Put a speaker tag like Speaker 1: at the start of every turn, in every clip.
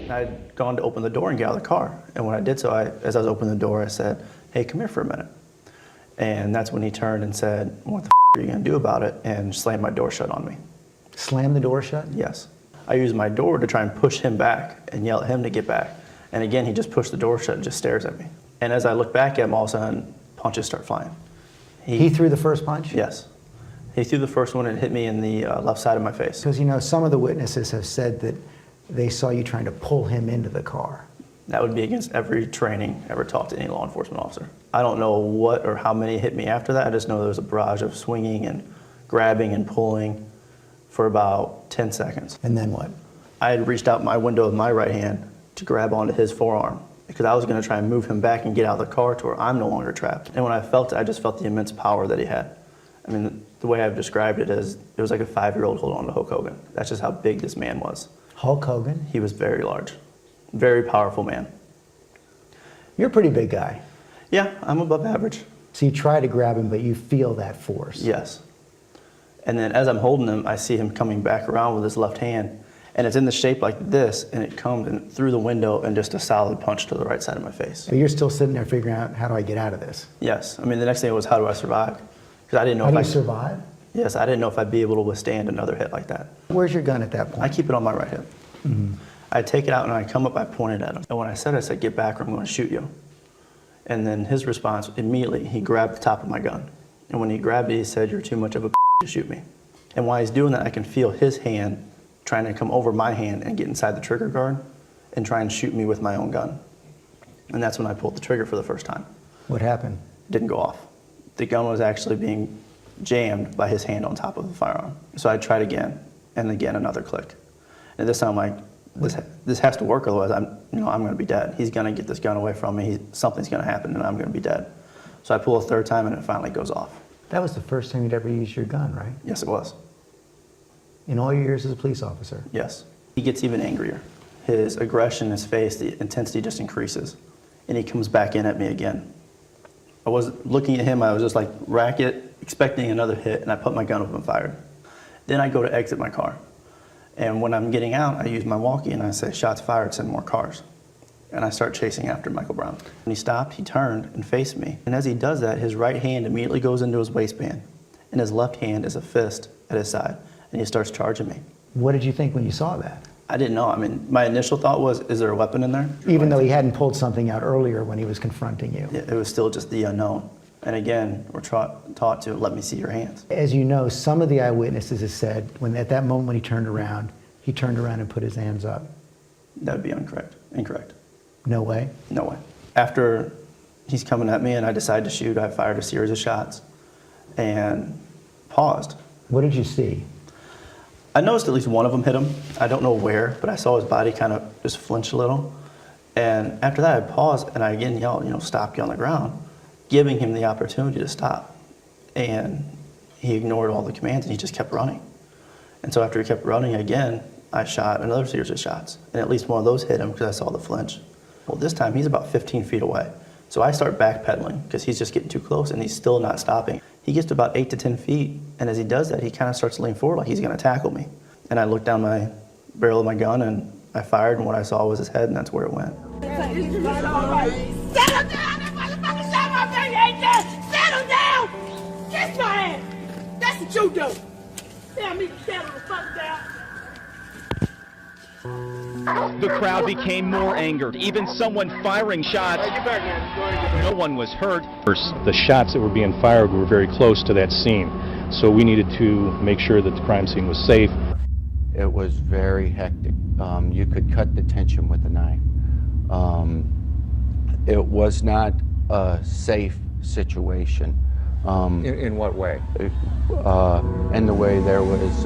Speaker 1: I'd gone to open the door and get out of the car. And when I did so, as I was opening the door, I said, "Hey, come here for a minute." And that's when he turned and said, "What the are you gonna do about it?" and slammed my door shut on me.
Speaker 2: Slam the door shut?
Speaker 1: Yes. I used my door to try and push him back and yell at him to get back. And again, he just pushed the door shut and just stares at me. And as I look back at him, all of a sudden, punches start flying.
Speaker 2: He threw the first punch?
Speaker 1: Yes. He threw the first one and hit me in the left side of my face.
Speaker 2: Because, you know, some of the witnesses have said that they saw you trying to pull him into the car.
Speaker 1: That would be against every training ever taught to any law enforcement officer. I don't know what or how many hit me after that. I just know there was a barrage of swinging and grabbing and pulling for about 10 seconds.
Speaker 2: And then what?
Speaker 1: I had reached out my window with my right hand to grab onto his forearm because I was going to try and move him back and get out of the car to where I'm no longer trapped. And when I felt it, I just felt the immense power that he had. I mean, the way I've described it is it was like a 5-year-old holding on to Hulk Hogan. That's just how big this man was.
Speaker 2: Hulk Hogan?
Speaker 1: He was very large, very powerful man.
Speaker 2: You're a pretty big guy.
Speaker 1: Yeah, I'm above average.
Speaker 2: So you try to grab him, but you feel that force.
Speaker 1: Yes. And then as I'm holding him, I see him coming back around with his left hand, and it's in the shape like this, and it comes in through the window and just a solid punch to the right side of my face.
Speaker 2: But you're still sitting there figuring out, how do I get out of this?
Speaker 1: Yes. I mean, the next thing was, how do I survive? Because I didn't know
Speaker 2: How
Speaker 1: if
Speaker 2: do
Speaker 1: I
Speaker 2: you survive?
Speaker 1: Yes, I didn't know if I'd be able to withstand another hit like that.
Speaker 2: Where's your gun at that point?
Speaker 1: I keep it on my right hip. Mm-hmm. I take it out and I come up, I pointed at him. And when I said, "Get back or I'm going to shoot you." And then his response, immediately, he grabbed the top of my gun. And when he grabbed it, he said, "You're too much of a to shoot me." And while he's doing that, I can feel his hand trying to come over my hand and get inside the trigger guard and try and shoot me with my own gun. And that's when I pulled the trigger for the first time.
Speaker 2: What happened?
Speaker 1: It didn't go off. The gun was actually being jammed by his hand on top of the firearm. So I tried again, and again another click. And this time I'm like, this has to work, otherwise I'm going to be dead. He's going to get this gun away from me. Something's going to happen, and I'm going to be dead. So I pull a third time, and it finally goes off.
Speaker 2: That was the first time you'd ever used your gun, right?
Speaker 1: Yes, it was.
Speaker 2: In all your years as a police officer?
Speaker 1: Yes. He gets even angrier. His aggression, his face, the intensity just increases. And he comes back in at me again. I wasn't looking at him, I was just like, rack it, expecting another hit, and I put my gun up and fired. Then I go to exit my car. And when I'm getting out, I use my walkie and I say, "Shots fired, send more cars." And I start chasing after Michael Brown. When he stopped, he turned and faced me. And as he does that, his right hand immediately goes into his waistband, and his left hand is a fist at his side, and he starts charging me.
Speaker 2: What did you think when you saw that?
Speaker 1: I didn't know. I mean, my initial thought was, is there a weapon in there?
Speaker 2: Even though he hadn't pulled something out earlier when he was confronting you?
Speaker 1: It was still just the unknown. And again, we're taught to let me see your hands.
Speaker 2: As you know, some of the eyewitnesses have said, at that moment when he turned around and put his hands up.
Speaker 1: That would be incorrect.
Speaker 2: No way?
Speaker 1: No way. After he's coming at me and I decided to shoot, I fired a series of shots and paused.
Speaker 2: What did you see?
Speaker 1: I noticed at least one of them hit him. I don't know where, but I saw his body kind of just flinch a little. And after that, I paused and I again yelled, "Stop, get on the ground," giving him the opportunity to stop. And he ignored all the commands and he just kept running. And so after he kept running again, I shot another series of shots. And at least one of those hit him because I saw the flinch. Well, this time he's about 15 feet away. So I start backpedaling because he's just getting too close and he's still not stopping. He gets to about 8 to 10 feet, and as he does that, he kind of starts to lean forward like he's going to tackle me. And I looked down my barrel of my gun and I fired, and what I saw was his head, and that's where it went.
Speaker 3: Settle down! That motherfucker shot my baby ain't there! Settle down! Kiss my ass! That's what you do! Tell me to settle the fuck down!
Speaker 4: The crowd became more angered. Even someone firing shots. No one was hurt.
Speaker 5: The shots that were being fired were very close to that scene, so we needed to make sure that the crime scene was safe.
Speaker 6: It was very hectic. You could cut the tension with a knife. It was not a safe situation.
Speaker 7: In what way?
Speaker 6: In the way there was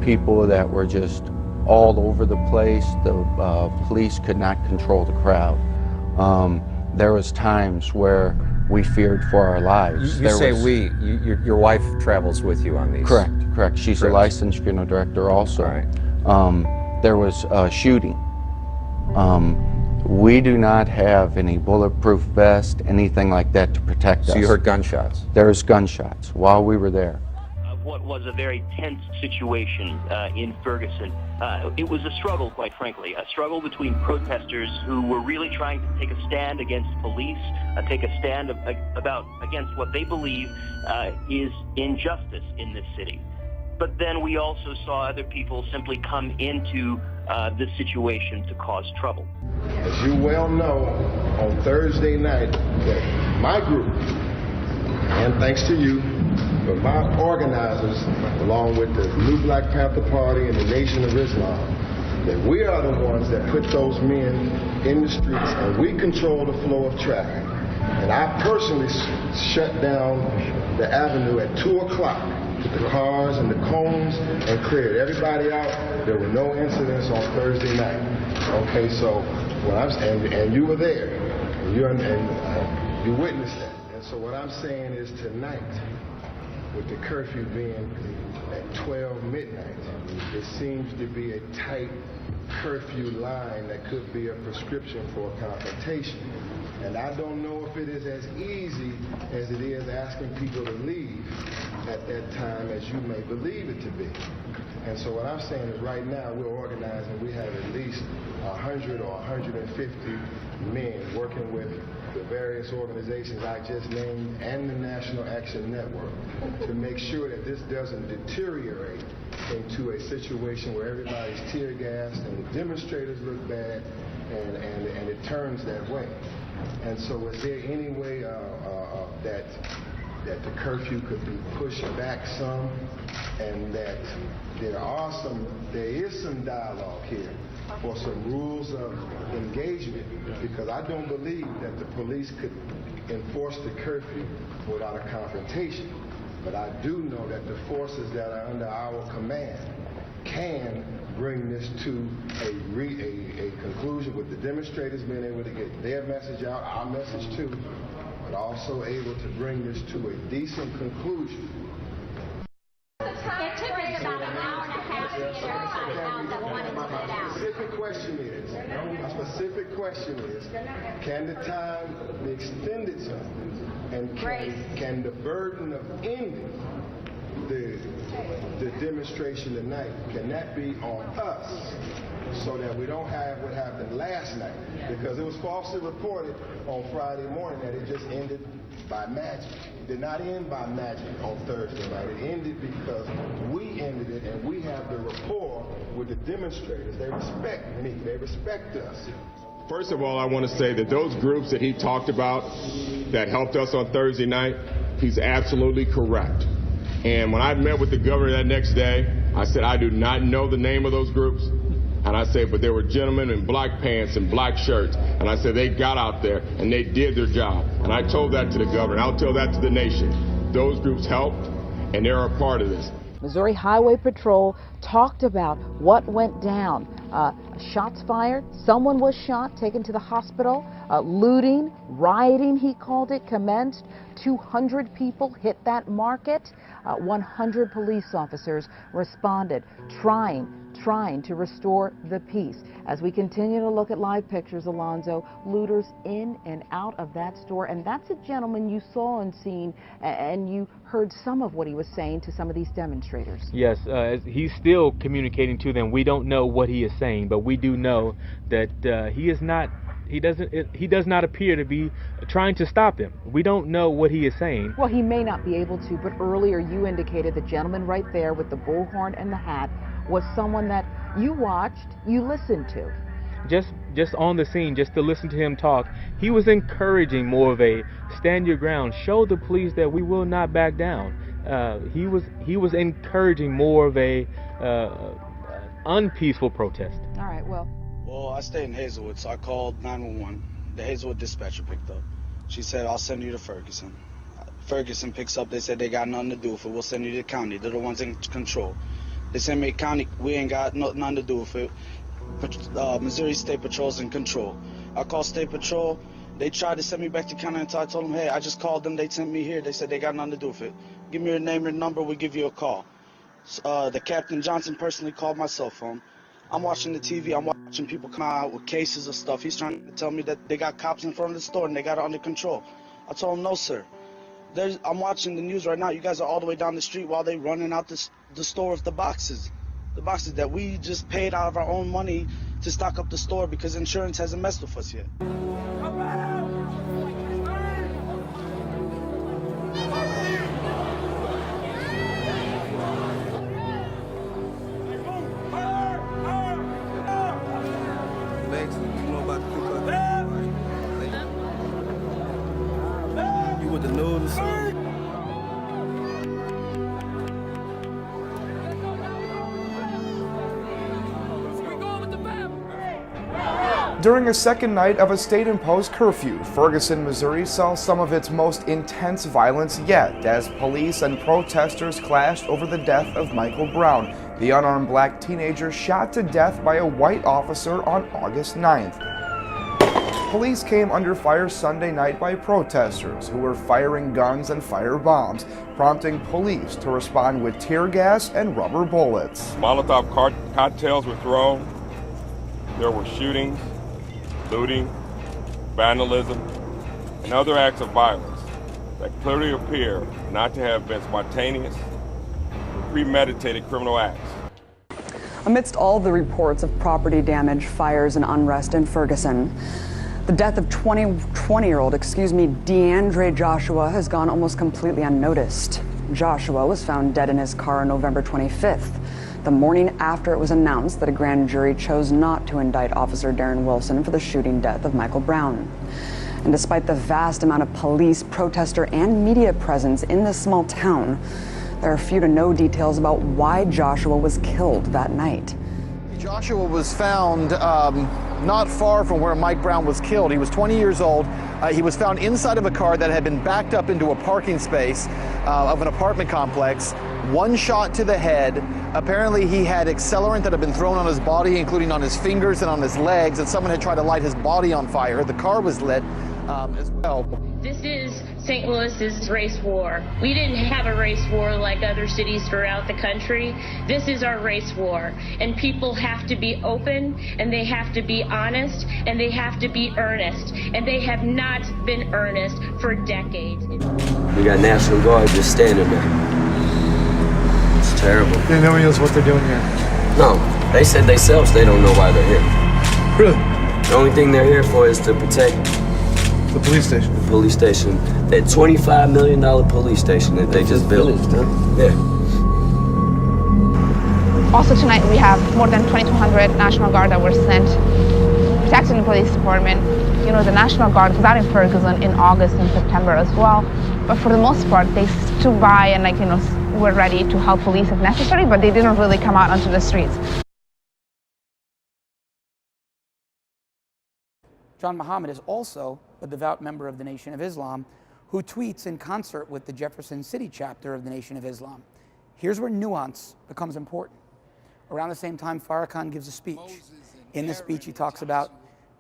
Speaker 6: people that were just all over the place. The police could not control the crowd. There was times where we feared for our lives.
Speaker 7: You say we. Your wife travels with you on these.
Speaker 6: Correct. She's a licensed funeral director also.
Speaker 7: Right.
Speaker 6: There was a shooting. We do not have any bulletproof vest, anything like that to protect us.
Speaker 7: So you heard gunshots?
Speaker 6: There was gunshots while we were there.
Speaker 8: what was a very tense situation in Ferguson. It was a struggle, quite frankly, a struggle between protesters who were really trying to take a stand against police, take a stand against what they believe is injustice in this city. But then we also saw other people simply come into this situation to cause trouble.
Speaker 9: As you well know, on Thursday night, that my group, and thanks to you, but my organizers, along with the new Black Panther Party and the Nation of Islam, that we are the ones that put those men in the streets, and we control the flow of traffic. And I personally shut down the avenue at 2 o'clock, the cars and the cones, and cleared everybody out. There were no incidents on Thursday night. Okay, so what I'm saying, and you were there, and you witnessed that. And so what I'm saying is tonight, with the curfew being at 12 midnight, it seems to be a tight curfew line that could be a prescription for a confrontation. And I don't know if it is as easy as it is asking people to leave at that time as you may believe it to be. And so what I'm saying is right now we're organizing, we have at least 100 or 150 men working with the various organizations I just named and the National Action Network to make sure that this doesn't deteriorate into a situation where everybody's tear gassed and the demonstrators look bad and it turns that way. And so is there any way that the curfew could be pushed back some, and that there is some dialogue here for some rules of engagement, because I don't believe that the police could enforce the curfew without a confrontation. But I do know that the forces that are under our command can bring this to a conclusion, with the demonstrators being able to get their message out, our message too, but also able to bring this to a decent conclusion.
Speaker 10: It took us about an hour and a half to get everybody out that wanted to get out.
Speaker 9: My specific question is, can the time be extended some? And can the burden of ending the demonstration tonight, can that be on us, so that we don't have what happened last night? Because it was falsely reported on Friday morning that it just ended by magic. It did not end by magic on Thursday night. It ended because we ended it, and we have the rapport with the demonstrators. They respect me. They respect us.
Speaker 11: First of all, I want to say that those groups that he talked about that helped us on Thursday night, he's absolutely correct. And when I met with the governor that next day, I said, I do not know the name of those groups. And I said, but there were gentlemen in black pants and black shirts. And I said, they got out there and they did their job. And I told that to the governor. I'll tell that to the nation. Those groups helped, and they're a part of this.
Speaker 12: Missouri Highway Patrol talked about what went down. Shots fired, someone was shot, taken to the hospital, looting, rioting, he called it, commenced. 200 people hit that market. 100 police officers responded, trying to restore the peace. As we continue to look at live pictures, Alonzo, looters in and out of that store, and that's a gentleman you saw and seen, and you heard some of what he was saying to some of these demonstrators.
Speaker 13: Yes, he's still communicating to them. We don't know what he is saying, but we do know that he does not appear to be trying to stop them. We don't know what he is saying.
Speaker 12: Well, he may not be able to, but earlier you indicated the gentleman right there with the bullhorn and the hat was someone that you watched, you listened to.
Speaker 13: Just on the scene, just to listen to him talk, he was encouraging more of a stand your ground, show the police that we will not back down. He was encouraging more of a unpeaceful protest.
Speaker 12: All right, well,
Speaker 14: I stay in Hazelwood, so I called 911. The Hazelwood dispatcher picked up. She said, I'll send you to Ferguson. Ferguson picks up, they said they got nothing to do with it. We'll send you to the county. They're the ones in control. They sent me to county, we ain't got nothing to do with it. Missouri State Patrol's in control. I called State Patrol. They tried to send me back to county until I told them, hey, I just called them. They sent me here. They said they got nothing to do with it. Give me your name and number. We'll give you a call. The Captain Johnson personally called my cell phone. I'm watching the TV. I'm watching people come out with cases of stuff. He's trying to tell me that they got cops in front of the store and they got it under control. I told him, no, sir. I'm watching the news right now. You guys are all the way down the street while they running out the store with the boxes. The boxes that we just paid out of our own money to stock up the store because insurance hasn't messed with us yet.
Speaker 15: You with the notice?
Speaker 16: During a second night of a state-imposed curfew, Ferguson, Missouri saw some of its most intense violence yet as police and protesters clashed over the death of Michael Brown, the unarmed black teenager shot to death by a white officer on August 9th. Police came under fire Sunday night by protesters who were firing guns and fire bombs, prompting police to respond with tear gas and rubber bullets.
Speaker 11: Molotov cocktails were thrown. There were shootings, looting, vandalism, and other acts of violence that clearly appear not to have been spontaneous, premeditated criminal acts.
Speaker 17: Amidst all the reports of property damage, fires, and unrest in Ferguson, the death of 20-year-old, DeAndre Joshua has gone almost completely unnoticed. Joshua was found dead in his car on November 25th, the morning after it was announced that a grand jury chose not to indict Officer Darren Wilson for the shooting death of Michael Brown. And despite the vast amount of police, protester, and media presence in this small town, there are few to no details about why Joshua was killed that night.
Speaker 18: Joshua was found not far from where Mike Brown was killed. He was 20 years old. He was found inside of a car that had been backed up into a parking space of an apartment complex. One shot to the head. Apparently he had accelerant that had been thrown on his body, including on his fingers and on his legs, and someone had tried to light his body on fire. The car was lit as well.
Speaker 19: This is St. Louis's race war. We didn't have a race war like other cities throughout the country. This is our race war. And people have to be open, and they have to be honest, and they have to be earnest. And they have not been earnest for decades.
Speaker 20: We got National Guard just standing there. It's terrible.
Speaker 16: They know what they're doing here.
Speaker 20: No, they said themselves they don't know why they're here.
Speaker 16: Really?
Speaker 20: The only thing they're here for is to protect
Speaker 16: the police station.
Speaker 20: The police station. That $25 million police station that they just built. Yeah.
Speaker 21: Also tonight we have more than 2,200 National Guard that were sent protecting the police department. You know, the National Guard was out in Ferguson in August and September as well. But for the most part, they stood by and were ready to help police if necessary, but they didn't really come out onto the streets.
Speaker 22: John Muhammad is also a devout member of the Nation of Islam who tweets in concert with the Jefferson City chapter of the Nation of Islam. Here's where nuance becomes important. Around the same time, Farrakhan gives a speech. In the speech, he talks about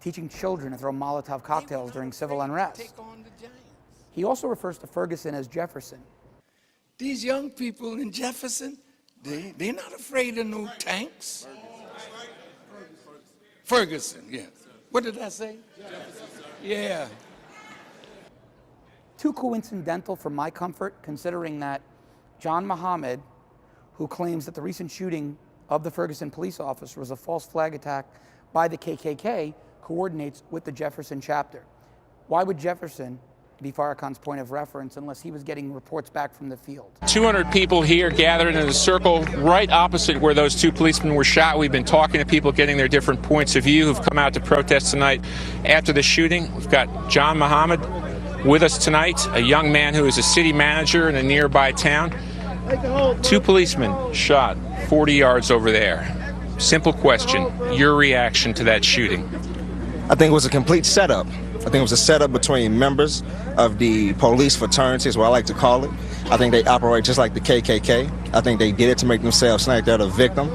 Speaker 22: teaching children to throw Molotov cocktails during civil unrest. He also refers to Ferguson as Jefferson.
Speaker 23: These young people in Jefferson, they're not afraid of no tanks. Ferguson, yeah. What did I say? Yeah.
Speaker 22: Too coincidental for my comfort, considering that John Muhammad, who claims that the recent shooting of the Ferguson police officer was a false flag attack by the KKK, coordinates with the Jefferson chapter. Why would Jefferson be Farrakhan's point of reference unless he was getting reports back from the field?
Speaker 24: 200 people here gathered in a circle right opposite where those two policemen were shot. We've been talking to people, getting their different points of view who've come out to protest tonight after the shooting. We've got John Muhammad with us tonight, a young man who is a city manager in a nearby town. Two policemen shot 40 yards over there. Simple question, your reaction to that shooting?
Speaker 25: I think it was a complete setup. I think it was a setup between members of the police fraternity, is what I like to call it. I think they operate just like the KKK. I think they did it to make themselves think they're the victim,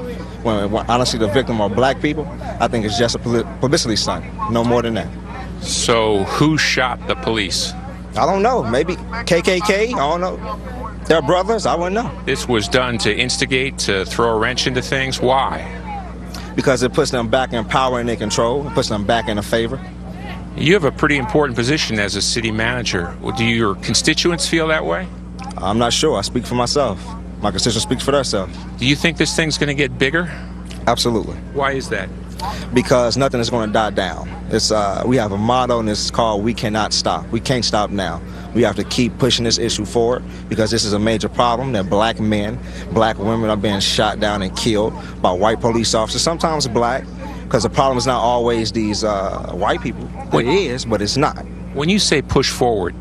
Speaker 25: when honestly the victim are black people. I think it's just a publicity stunt, no more than that.
Speaker 24: So who shot the police?
Speaker 25: I don't know, maybe KKK, I don't know. They're brothers, I wouldn't know.
Speaker 24: This was done to instigate, to throw a wrench into things. Why?
Speaker 25: Because it puts them back in power and in control. It puts them back in a favor.
Speaker 24: You have a pretty important position as a city manager. Do your constituents feel that way?
Speaker 25: I'm not sure. I speak for myself. My constituents speak for themselves.
Speaker 24: Do you think this thing's going to get bigger?
Speaker 25: Absolutely.
Speaker 24: Why is that?
Speaker 25: Because nothing is going to die down. It's we have a motto, and it's called "We cannot stop." We can't stop now. We have to keep pushing this issue forward because this is a major problem that black men, black women are being shot down and killed by white police officers, sometimes black, because the problem is not always these white people. It is, but it's not.
Speaker 24: When you say push forward,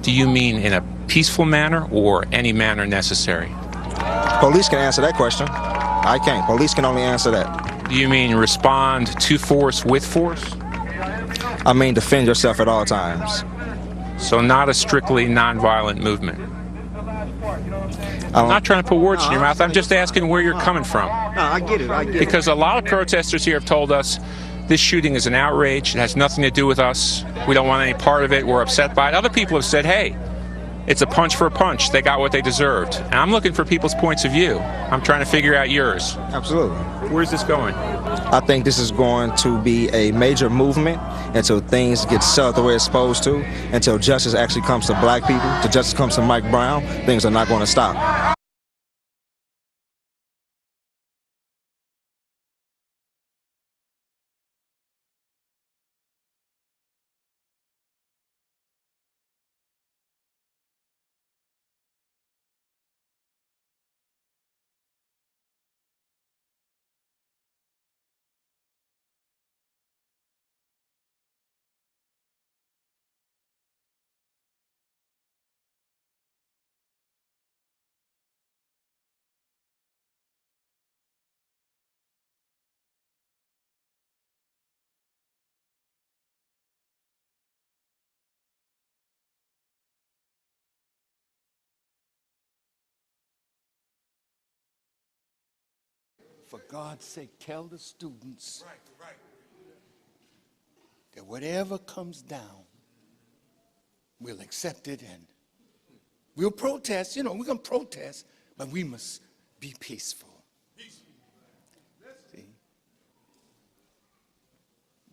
Speaker 24: do you mean in a peaceful manner or any manner necessary?
Speaker 25: Police can answer that question. I can't. Police can only answer that.
Speaker 24: Do you mean respond to force with force?
Speaker 25: I mean defend yourself at all times.
Speaker 24: So not a strictly nonviolent movement? I'm not trying to put words in your mouth. I'm just asking where you're coming from.
Speaker 25: No, I get it. I get it.
Speaker 24: Because a lot of protesters here have told us this shooting is an outrage. It has nothing to do with us. We don't want any part of it. We're upset by it. Other people have said, hey, it's a punch for a punch. They got what they deserved. And I'm looking for people's points of view. I'm trying to figure out yours.
Speaker 25: Absolutely.
Speaker 24: Where's this going?
Speaker 25: I think this is going to be a major movement until things get settled the way it's supposed to, until justice actually comes to black people, until justice comes to Mike Brown. Things are not going to stop.
Speaker 23: For God's sake, tell the students that whatever comes down, we'll accept it and we'll protest. You know, we're going to protest, but we must be peaceful. See?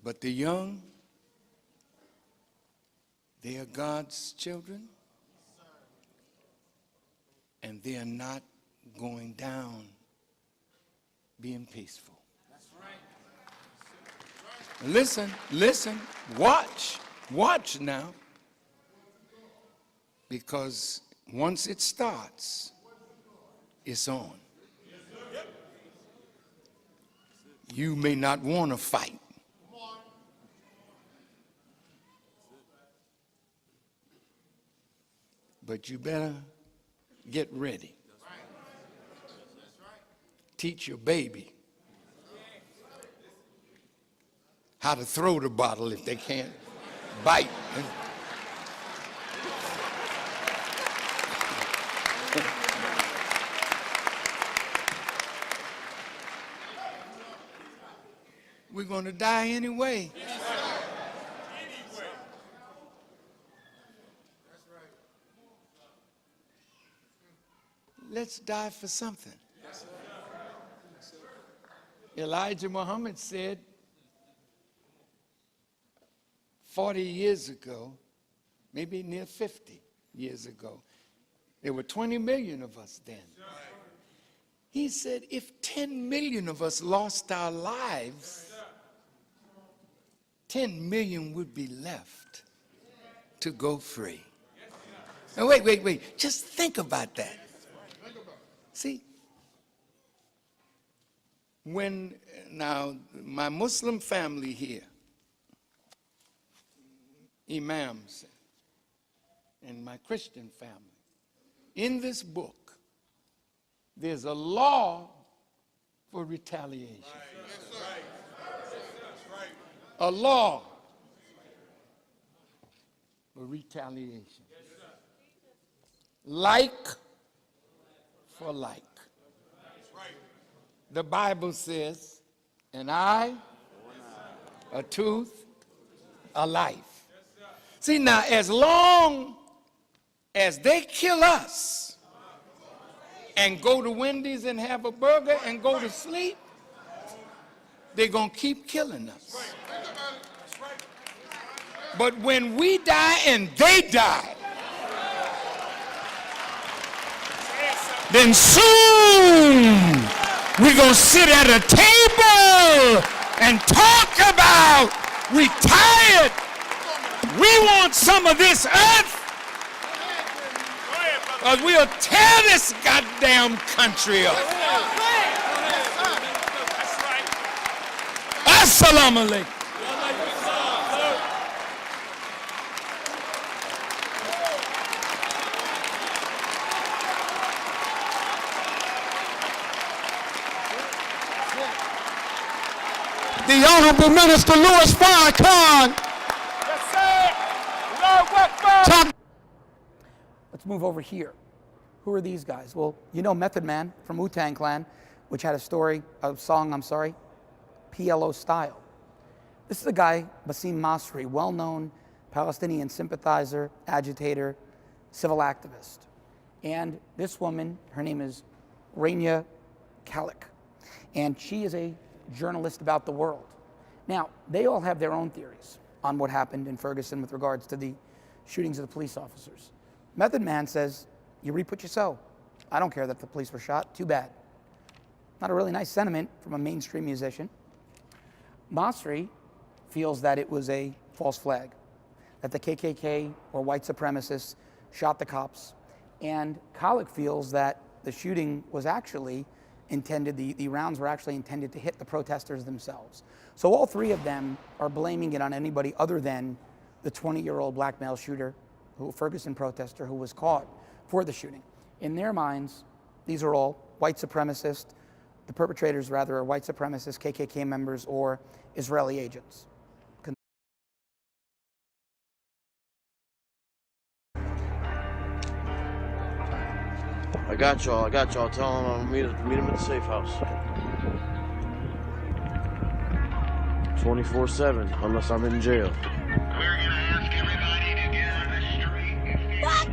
Speaker 23: But the young, they are God's children, and they are not going down being peaceful. Listen, watch now, because once it starts, it's on. You may not want to fight, but you better get ready. Teach your baby how to throw the bottle if they can't bite. We're going to die anyway. Let's die for something. Elijah Muhammad said 40 years ago, maybe near 50 years ago, there were 20 million of us then. He said if 10 million of us lost our lives, 10 million would be left to go free. Now wait, just think about that. See? Now, my Muslim family here, imams, and my Christian family, in this book, there's a law for retaliation. A law for retaliation. Like for like. The Bible says, an eye, a tooth, a life. See, now, as long as they kill us and go to Wendy's and have a burger and go to sleep, they're going to keep killing us. But when we die and they die, then soon we're going to sit at a table and talk about we tired. We want some of this earth. Because we'll tear this goddamn country up. Assalamu alaikum. The Honorable Minister Louis Farrakhan.
Speaker 22: Let's move over here. Who are these guys? Well, you know Method Man from Wu-Tang Clan, which had a song, PLO Style. This is a guy, Basim Masri, well-known Palestinian sympathizer, agitator, civil activist. And this woman, her name is Rania Khalek, and she is a journalist about the world. Now, they all have their own theories on what happened in Ferguson with regards to the shootings of the police officers. Method Man says, you reap what you sow. I don't care that the police were shot, too bad. Not a really nice sentiment from a mainstream musician. Masri feels that it was a false flag, that the KKK or white supremacists shot the cops. And Khalek feels that the shooting was actually intended, the rounds were actually intended to hit the protesters themselves. So all three of them are blaming it on anybody other than the 20-year-old black male shooter, Ferguson protester who was caught for the shooting. In their minds, these are all white supremacists. The perpetrators, rather, are white supremacists, KKK members, or Israeli agents.
Speaker 1: I got y'all. Tell them I'm gonna meet them at the safe house. 24/7, unless I'm in jail. We're gonna ask everybody to get on the street. What?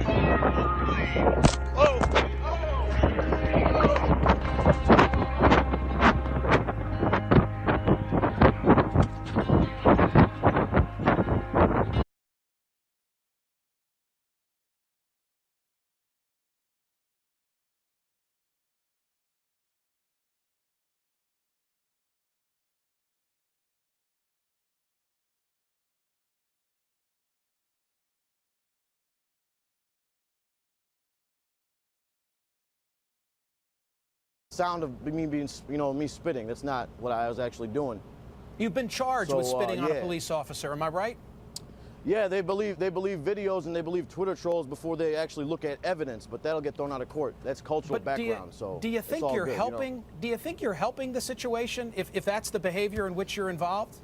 Speaker 2: Sound of me being, me spitting. That's not what I was actually doing.
Speaker 3: You've been charged with spitting on a police officer, am I right?
Speaker 2: Yeah, they believe videos and they believe Twitter trolls before they actually look at evidence, but that'll get thrown out of court. That's cultural background.
Speaker 3: Do you think you're helping? Do you think you're helping the situation if that's the behavior in which you're involved?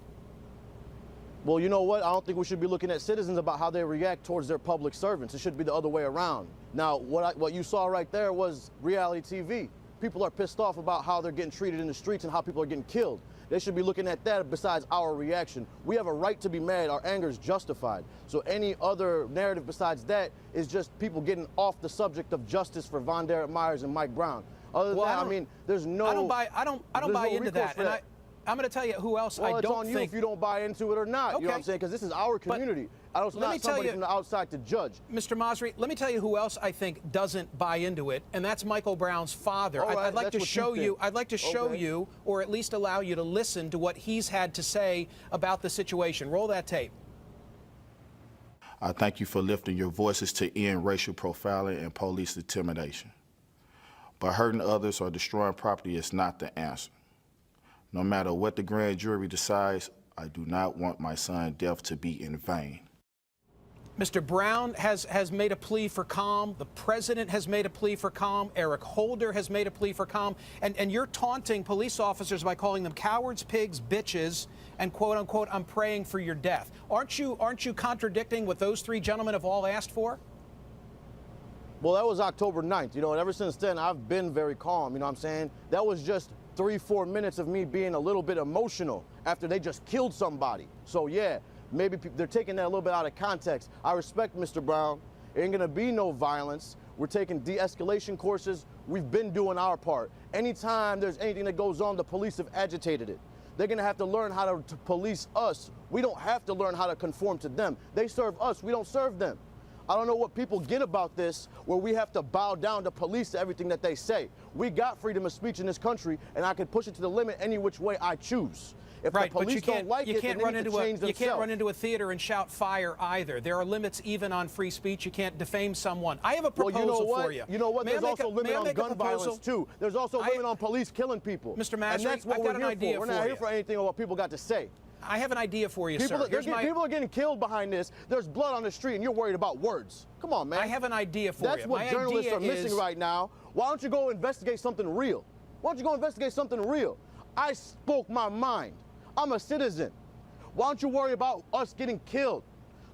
Speaker 2: Well, you know what? I don't think we should be looking at citizens about how they react towards their public servants. It should be the other way around. Now, what you saw right there was reality TV. People are pissed off about how they're getting treated in the streets and how people are getting killed. They should be looking at that besides our reaction. We have a right to be mad. Our anger is justified. So any other narrative besides that is just people getting off the subject of justice for Von Derek Myers and Mike Brown. Other than that, I mean, there's no...
Speaker 3: I don't buy into that. And I'm going to tell you who else I don't think...
Speaker 2: Well, it's on you if you don't buy into it or not. Okay. You know what I'm saying? Because this is our community. I don't want somebody from the outside to judge.
Speaker 3: Mr. Masri, let me tell you who else I think doesn't buy into it, and that's Michael Brown's father.
Speaker 2: Right,
Speaker 3: I'd like to show you. I'd like to show you, or at least allow you to listen to what he's had to say about the situation. Roll that tape.
Speaker 4: I thank you for lifting your voices to end racial profiling and police intimidation. But hurting others or destroying property is not the answer. No matter what the grand jury decides, I do not want my son's death to be in vain.
Speaker 3: Mr. Brown has made a plea for calm. The president has made a plea for calm. Eric Holder has made a plea for calm. And you're taunting police officers by calling them cowards, pigs, bitches, and quote unquote, I'm praying for your death. Aren't you contradicting what those three gentlemen have all asked for?
Speaker 2: Well, that was October 9th, and ever since then, I've been very calm, you know what I'm saying? That was just 3-4 minutes of me being a little bit emotional after they just killed somebody. So yeah, maybe they're taking that a little bit out of context. I respect Mr. Brown. There ain't gonna be no violence. We're taking de-escalation courses. We've been doing our part. Anytime there's anything that goes on, the police have agitated it. They're gonna have to learn how to police us We don't have to learn how to conform to them. They serve us, we don't serve them. I don't know what people get about this, where we have to bow down to police to everything that they say. We got freedom of speech in this country, and I can push it to the limit any which way I choose. If
Speaker 3: right,
Speaker 2: the police
Speaker 3: but
Speaker 2: don't like it, then they need to change themselves.
Speaker 3: You can't run into a theater and shout fire either. There are limits even on free speech. You can't defame someone. I have a proposal for you.
Speaker 2: You know what? There's also a limit on gun violence, too. There's also a limit on police killing people.
Speaker 3: Mr. Masri,
Speaker 2: and that's what
Speaker 3: I've got an idea for you.
Speaker 2: We're not here for anything on what people got to say.
Speaker 3: I have an idea for you, sir.
Speaker 2: People are getting killed behind this. There's blood on the street, and you're worried about words. Come on, man.
Speaker 3: I have an idea for you.
Speaker 2: That's what journalists are missing right now. Why don't you go investigate something real? Why don't you go investigate something real? I spoke my mind. I'm a citizen. Why don't you worry about us getting killed?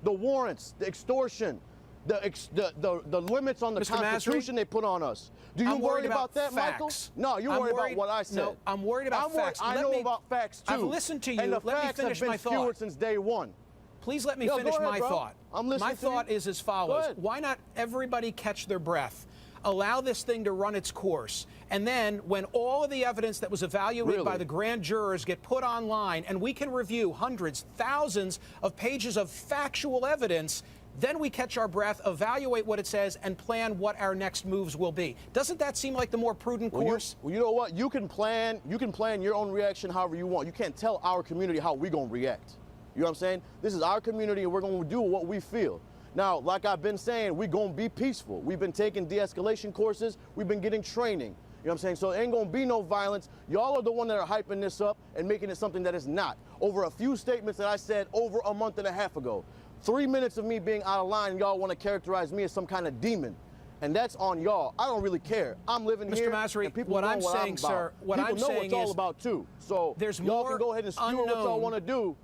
Speaker 2: The warrants, the extortion, the limits on the
Speaker 3: Mr.
Speaker 2: Constitution
Speaker 3: Masri,
Speaker 2: they put on us. Do you worry about that, Michael? No, you're worried about what I said.
Speaker 3: No, I'm worried about facts.
Speaker 2: I know about facts, too.
Speaker 3: I've listened to you.
Speaker 2: And the
Speaker 3: let
Speaker 2: facts
Speaker 3: me finish
Speaker 2: have been
Speaker 3: my thought.
Speaker 2: skewered since day one.
Speaker 3: Please let me finish my thought.
Speaker 2: I'm listening
Speaker 3: my thought is as follows. Why not everybody catch their breath? Allow this thing to run its course. And then when all of the evidence that was evaluated by the grand jurors get put online and we can review hundreds, thousands of pages of factual evidence, then we catch our breath, evaluate what it says, and plan what our next moves will be. Doesn't that seem like the more prudent course?
Speaker 2: Well, you know what? You can plan your own reaction however you want. You can't tell our community how we're going to react. You know what I'm saying? This is our community, and we're going to do what we feel. Now, like I've been saying, we're going to be peaceful. We've been taking de-escalation courses. We've been getting training. You know what I'm saying? So there ain't going to be no violence. Y'all are the one that are hyping this up and making it something that is not. Over a few statements that I said over a month and a half ago. 3 minutes of me being out of line, y'all want to characterize me as some kind of demon. And that's on y'all. I don't really care. I'm living here.
Speaker 3: Mr. Masri,
Speaker 2: and people
Speaker 3: what
Speaker 2: know
Speaker 3: I'm
Speaker 2: what
Speaker 3: saying,
Speaker 2: I'm
Speaker 3: sir,
Speaker 2: about.
Speaker 3: what
Speaker 2: people
Speaker 3: I'm
Speaker 2: know
Speaker 3: saying
Speaker 2: what it's all
Speaker 3: is
Speaker 2: about, too. So
Speaker 3: there's
Speaker 2: y'all
Speaker 3: more
Speaker 2: can go ahead and skewer what y'all want to do.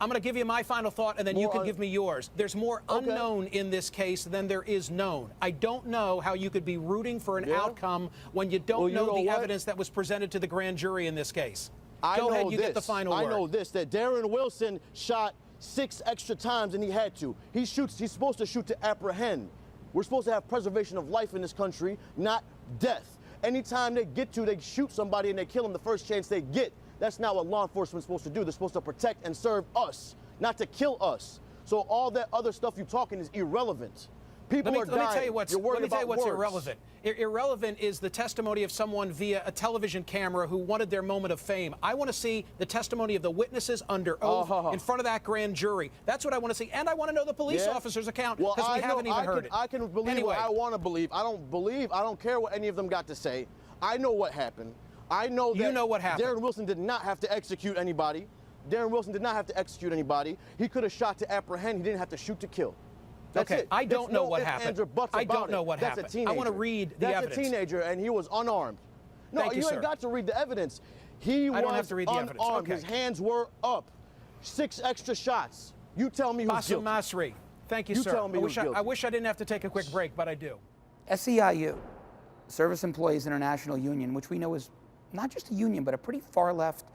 Speaker 3: I'm going to give you my final thought, and then you can give me yours. There's more unknown in this case than there is known. I don't know how you could be rooting for an outcome when you don't know the evidence that was presented to the grand jury in this case. Go ahead, you get the final word.
Speaker 2: I know this, that Darren Wilson shot 6 extra times, and he had to. He's supposed to shoot to apprehend. We're supposed to have preservation of life in this country, not death. Anytime they shoot somebody and they kill them the first chance they get. That's not what law enforcement's supposed to do. They're supposed to protect and serve us, not to kill us. So all that other stuff you're talking is irrelevant. People are dying.
Speaker 3: Let me tell you what's
Speaker 2: words.
Speaker 3: irrelevant. Irrelevant is the testimony of someone via a television camera who wanted their moment of fame. I want to see the testimony of the witnesses under oath in front of that grand jury. That's what I want to see. And I want to know the police officer's account, because we haven't even heard it.
Speaker 2: I can believe what I want to believe. I don't care what any of them got to say. I know what happened. I know that
Speaker 3: you know what happened.
Speaker 2: Darren Wilson did not have to execute anybody. Darren Wilson did not have to execute anybody. He could have shot to apprehend. He didn't have to shoot to kill. That's it.
Speaker 3: I don't know what happened. I don't know what happened.
Speaker 2: That's a teenager.
Speaker 3: I want to read the evidence.
Speaker 2: That's a teenager, and he was unarmed. No, you ain't got to read the evidence. He was unarmed. His hands were up. 6 extra shots. You tell me who's guilty.
Speaker 3: Masri, thank you, sir.
Speaker 2: Tell me who's guilty.
Speaker 3: I wish I didn't have to take a quick break, but I do.
Speaker 22: SEIU, Service Employees International Union, which we know is not just a union, but a pretty far-left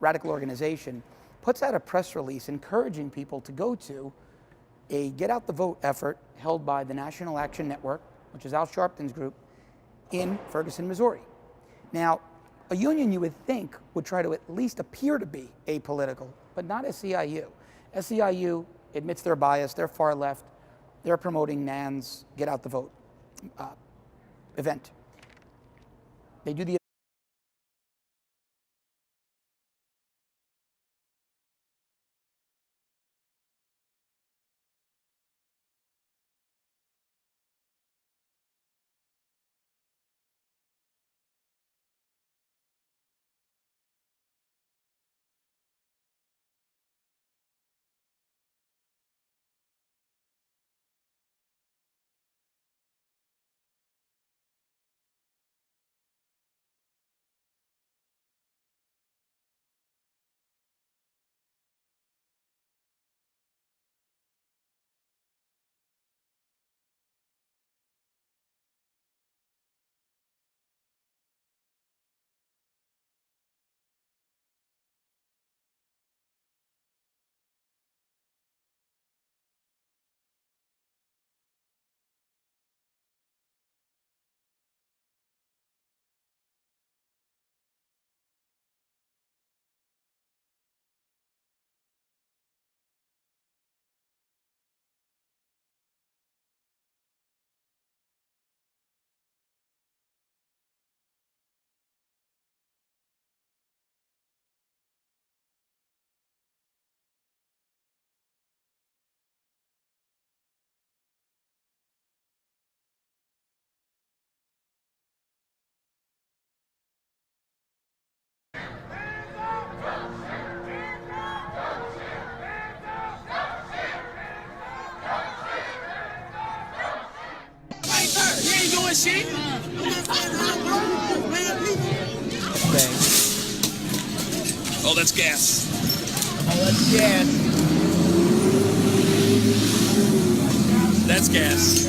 Speaker 22: radical organization, puts out a press release encouraging people to go to a Get Out the Vote effort held by the National Action Network, which is Al Sharpton's group, in Ferguson, Missouri. Now, a union you would think would try to at least appear to be apolitical, but not SEIU. SEIU admits their bias, they're far left, they're promoting NAN's Get Out the Vote event. They do the
Speaker 5: bullshit. Oh, that's gas.
Speaker 6: Oh, that's gas.
Speaker 5: That's gas.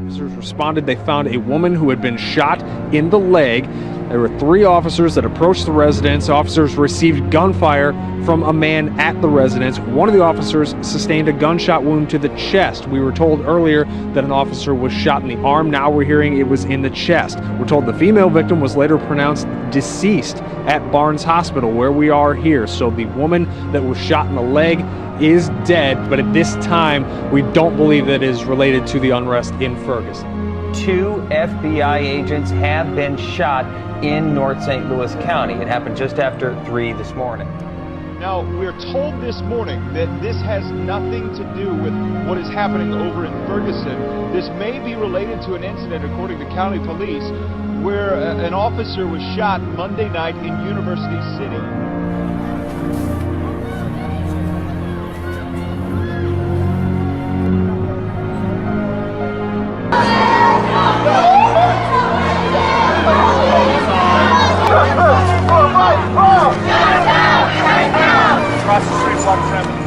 Speaker 7: Officers responded. They found a woman who had been shot in the leg. There were 3 officers that approached the residence. Officers received gunfire from a man at the residence. One of the officers sustained a gunshot wound to the chest. We were told earlier that an officer was shot in the arm. Now we're hearing it was in the chest. We're told the female victim was later pronounced deceased at Barnes Hospital, where we are here. So the woman that was shot in the leg is dead, but at this time, we don't believe that it is related to the unrest in Ferguson.
Speaker 8: 2 FBI agents have been shot in North St. Louis County. It happened just after 3 this morning.
Speaker 15: Now, we're told this morning that this has nothing to do with what is happening over in Ferguson. This may be related to an incident, according to county police, where an officer was shot Monday night in University City.
Speaker 6: Across the street, walk around.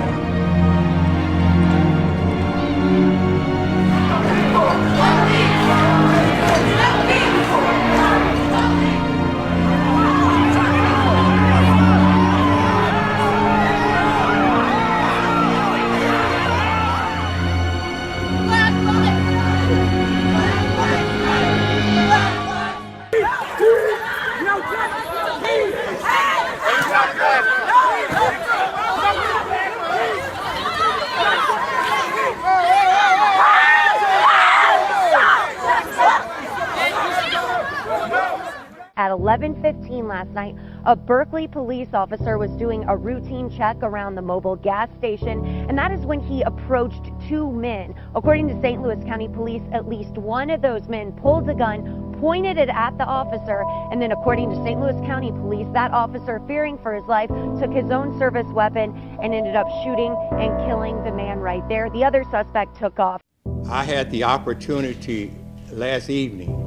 Speaker 26: At 11:15 last night, a Berkeley police officer was doing a routine check around the mobile gas station, and that is when he approached 2 men. According to St. Louis County Police, at least one of those men pulled a gun, pointed it at the officer, and then according to St. Louis County Police, that officer, fearing for his life, took his own service weapon and ended up shooting and killing the man right there. The other suspect took off.
Speaker 27: I had the opportunity last evening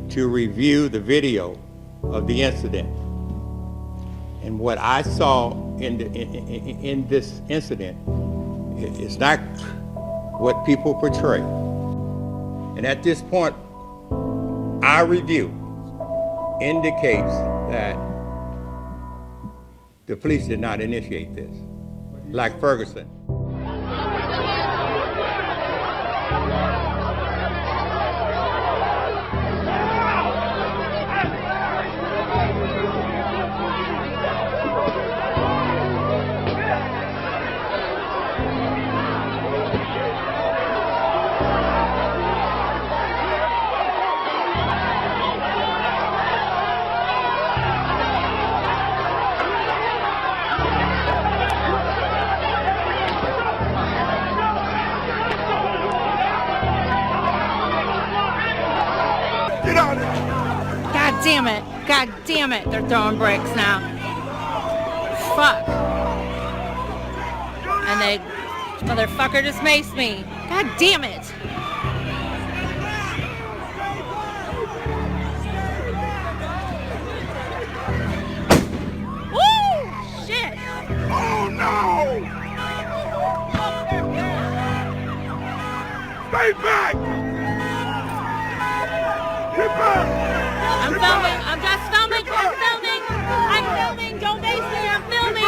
Speaker 27: to review the video of the incident. And what I saw in this incident is not what people portray. And at this point, our review indicates that the police did not initiate this, like Ferguson.
Speaker 28: God damn it. God damn it. They're throwing bricks now. Fuck. And they, motherfucker just maced me. God damn it. Woo! Shit.
Speaker 6: Oh no! Stay back! Get back!
Speaker 28: I'm filming. I'm just filming. I'm filming. I'm filming. Don't mace me. I'm filming.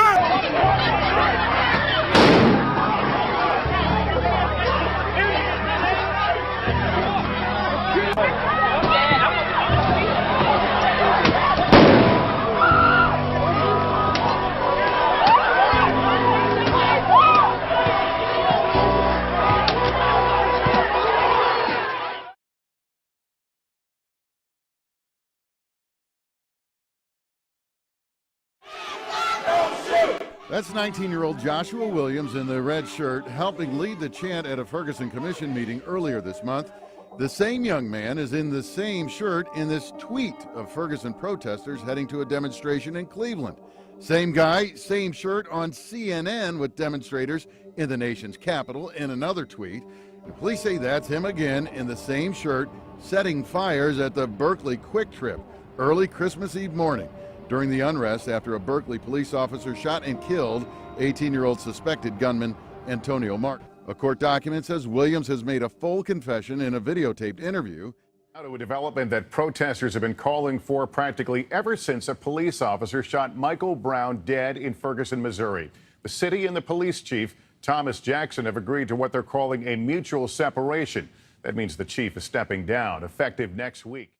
Speaker 9: That's 19-year-old Joshua Williams in the red shirt helping lead the chant at a Ferguson Commission meeting earlier this month. The same young man is in the same shirt in this tweet of Ferguson protesters heading to a demonstration in Cleveland. Same guy, same shirt on CNN with demonstrators in the nation's capital in another tweet. The police say that's him again in the same shirt setting fires at the Berkeley Quick Trip early Christmas Eve morning during the unrest after a Berkeley police officer shot and killed 18-year-old suspected gunman Antonio Martin. A court document says Williams has made a full confession in a videotaped interview.
Speaker 10: Now to a development that protesters have been calling for practically ever since a police officer shot Michael Brown dead in Ferguson, Missouri. The city and the police chief, Thomas Jackson, have agreed to what they're calling a mutual separation. That means the chief is stepping down, effective next week.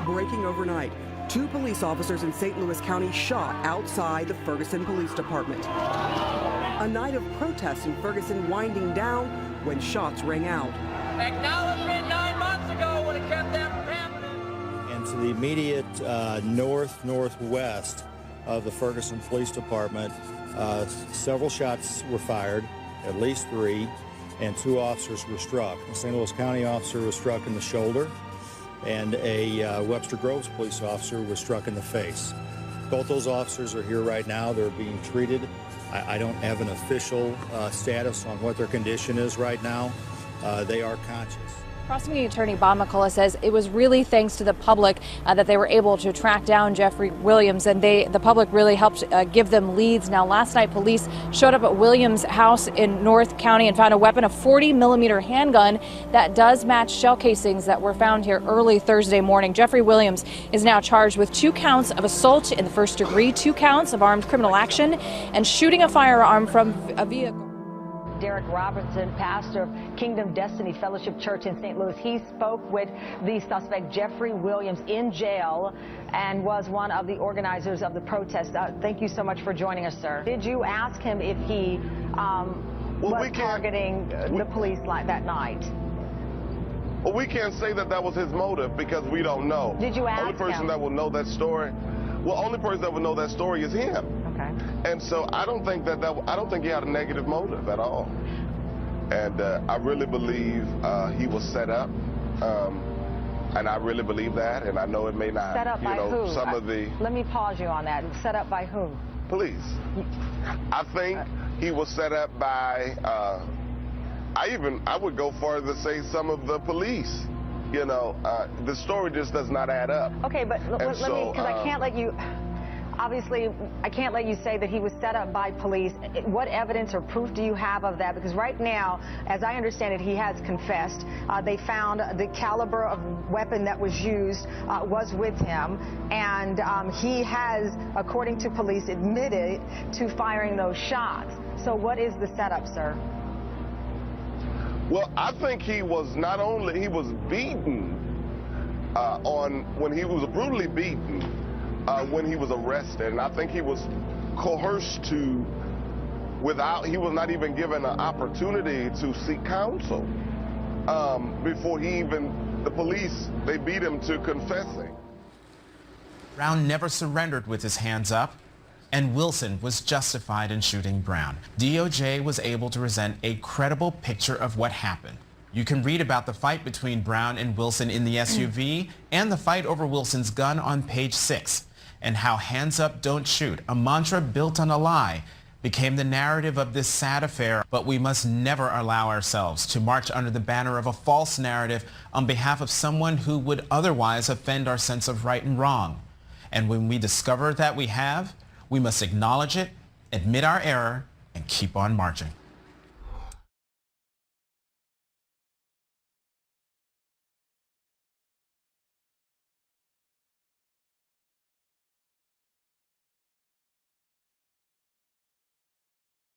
Speaker 11: Breaking overnight, 2 police officers in St. Louis County shot outside the Ferguson Police Department. A night of protests in Ferguson winding down when shots rang out.
Speaker 28: Acknowledgement 9 months ago would have kept that from happening.
Speaker 12: And to the immediate northwest of the Ferguson Police Department, several shots were fired, at least 3, and 2 officers were struck. A St. Louis County officer was struck in the shoulder, and a Webster Groves police officer was struck in the face. Both those officers are here right now. They're being treated. I don't have an official status on what their condition is right now. They are conscious.
Speaker 13: Prosecuting Attorney Bob McCullough says it was really thanks to the public that they were able to track down Jeffrey Williams, and the public really helped give them leads. Now, last night, police showed up at Williams' house in North County and found a weapon, a 40-millimeter handgun that does match shell casings that were found here early Thursday morning. Jeffrey Williams is now charged with 2 counts of assault in the first degree, 2 counts of armed criminal action, and shooting a firearm from a vehicle.
Speaker 14: Derek Robertson, pastor of Kingdom Destiny Fellowship Church in St. Louis. He spoke with the suspect, Jeffrey Williams, in jail and was one of the organizers of the protest. Thank you so much for joining us, sir. Did you ask him if he was targeting the police that night?
Speaker 17: Well, we can't say that that was his motive because we don't know.
Speaker 14: Did you ask him?
Speaker 17: Only person that will know that story, only person that will know that story is him.
Speaker 14: Okay.
Speaker 17: And so I don't think I don't think he had a negative motive at all. And I really believe he was set up. And I really believe that. And I know it may not.
Speaker 14: Set up by who?
Speaker 17: Some of the.
Speaker 14: Let me pause you on that. Set up by who?
Speaker 17: Police. I think he was set up by. I would go further to say some of the police. You know, the story just does not add up.
Speaker 14: Okay, but let me, because I can't let you. Obviously, I can't let you say that he was set up by police. What evidence or proof do you have of that? Because right now, as I understand it, he has confessed. They found the caliber of weapon that was used was with him. And he has, according to police, admitted to firing those shots. So what is the setup, sir?
Speaker 17: Well, I think he was he was beaten when he was brutally beaten when he was arrested, and I think he was coerced to, he was not even given an opportunity to seek counsel before the police, they beat him to confessing.
Speaker 18: Brown never surrendered with his hands up, and Wilson was justified in shooting Brown. DOJ was able to present a credible picture of what happened. You can read about the fight between Brown and Wilson in the SUV and the fight over Wilson's gun on page 6, and how hands up, don't shoot, a mantra built on a lie, became the narrative of this sad affair. But we must never allow ourselves to march under the banner of a false narrative on behalf of someone who would otherwise offend our sense of right and wrong. And when we discover that we have, we must acknowledge it admit our error, and keep on marching.